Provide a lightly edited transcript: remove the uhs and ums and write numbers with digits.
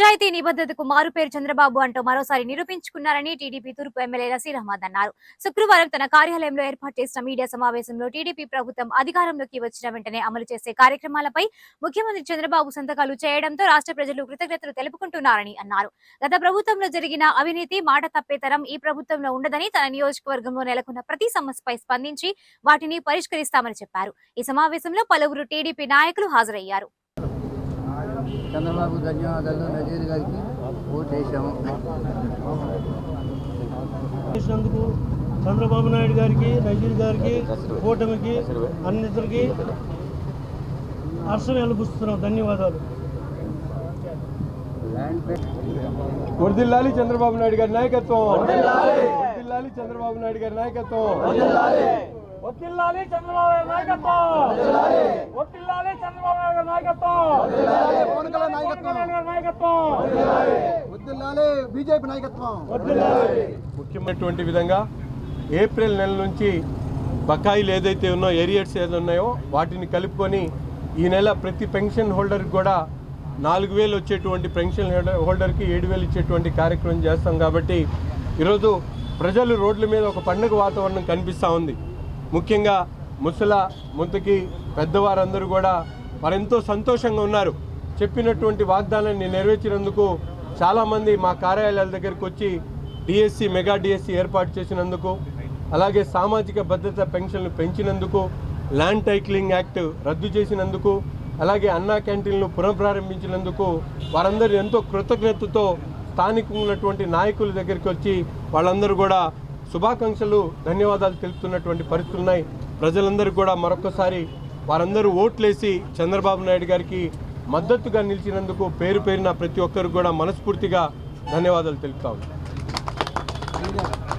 నిజాయితీ నిబద్ధతకు మారుపేరు చంద్రబాబు అంటూ మరోసారి నిరూపించుకున్నారని టీడీపీ తూర్పు ఎమ్మెల్యే నసీర్ అహ్మద్ అన్నారు. శుక్రవారం తన కార్యాలయంలో ఏర్పాటు చేసిన మీడియా సమావేశంలో టీడీపీ ప్రభుత్వం అధికారంలోకి వచ్చిన వెంటనే అమలు చేసే కార్యక్రమాలపై ముఖ్యమంత్రి చంద్రబాబు సంతకాలు చేయడంతో రాష్ట్ర ప్రజలు కృతజ్ఞతలు తెలుపుకుంటున్నారని అన్నారు. గత ప్రభుత్వంలో జరిగిన అవినీతి మాట తప్పేతరం ఈ ప్రభుత్వంలో ఉండదని, తన నియోజకవర్గంలో నెలకొన్న ప్రతి సమస్యపై స్పందించి వాటిని పరిష్కరిస్తామని చెప్పారు. ఈ సమావేశంలో పలువురు టీడీపీ నాయకులు హాజరయ్యారు. చంద్రబాబు ధన్యవాదాలు. నజీర్ గారికి ఓటు వేసాము. చంద్రబాబు నాయుడు గారికి, నజీర్ గారికి, కూటమికి అన్నిటికీ హర్షం వెలుగుస్తున్నాం. ధన్యవాదాలు. వర్ధిల్లాలి చంద్రబాబు నాయుడు గారి నాయకత్వం. వర్ధిల్లాలి చంద్రబాబు నాయుడు గారి నాయకత్వం. వర్ధిల్లాలి చంద్రబాబు నాయుడు నాయకత్వం. వర్ధిల్లాలి చంద్రబాబు నాయుడు నాయకత్వం. వర్ధిల్లాలి బీజేపీ నాయకత్వం. ముఖ్యమైనటువంటి విధంగా ఏప్రిల్ నెల నుంచి బకాయిలు ఏదైతే ఉన్నాయో, ఏరియర్స్ ఏదో ఉన్నాయో వాటిని కలుపుకొని ఈ నెల ప్రతి పెన్షన్ హోల్డర్కి కూడా 4,000 వచ్చేటువంటి పెన్షన్ హోల్డర్కి 7,000 ఇచ్చేటువంటి కార్యక్రమం చేస్తాం. కాబట్టి ఈరోజు ప్రజలు రోడ్ల మీద ఒక పండుగ వాతావరణం కనిపిస్తూ ఉంది. ముఖ్యంగా ముసలికి పెద్దవారందరూ కూడా వారెంతో సంతోషంగా ఉన్నారు. చెప్పినటువంటి వాగ్దానాన్ని నెరవేర్చినందుకు చాలామంది మా కార్యాలయాల దగ్గరికి వచ్చి డిఎస్సి, మెగా డిఎస్సి ఏర్పాటు చేసినందుకు, అలాగే సామాజిక భద్రత పెన్షన్లు పెంచినందుకు, ల్యాండ్ టైటిలింగ్ యాక్ట్ రద్దు చేసినందుకు, అలాగే అన్నా క్యాంటీన్లు పునఃప్రారంభించినందుకు వారందరూ ఎంతో కృతజ్ఞతతో స్థానికంగా ఉన్నటువంటి నాయకుల దగ్గరికి వచ్చి వాళ్ళందరూ కూడా శుభాకాంక్షలు, ధన్యవాదాలు తెలుపుతున్నటువంటి పరిస్థితులు ఉన్నాయి. ప్రజలందరూ కూడా మరొకసారి వారందరూ ఓట్లేసి చంద్రబాబు నాయుడు గారికి మద్దతుగా నిలిచినందుకు పేరు పేరున ప్రతి ఒక్కరు కూడా మనస్ఫూర్తిగా ధన్యవాదాలు తెలుపుతాము.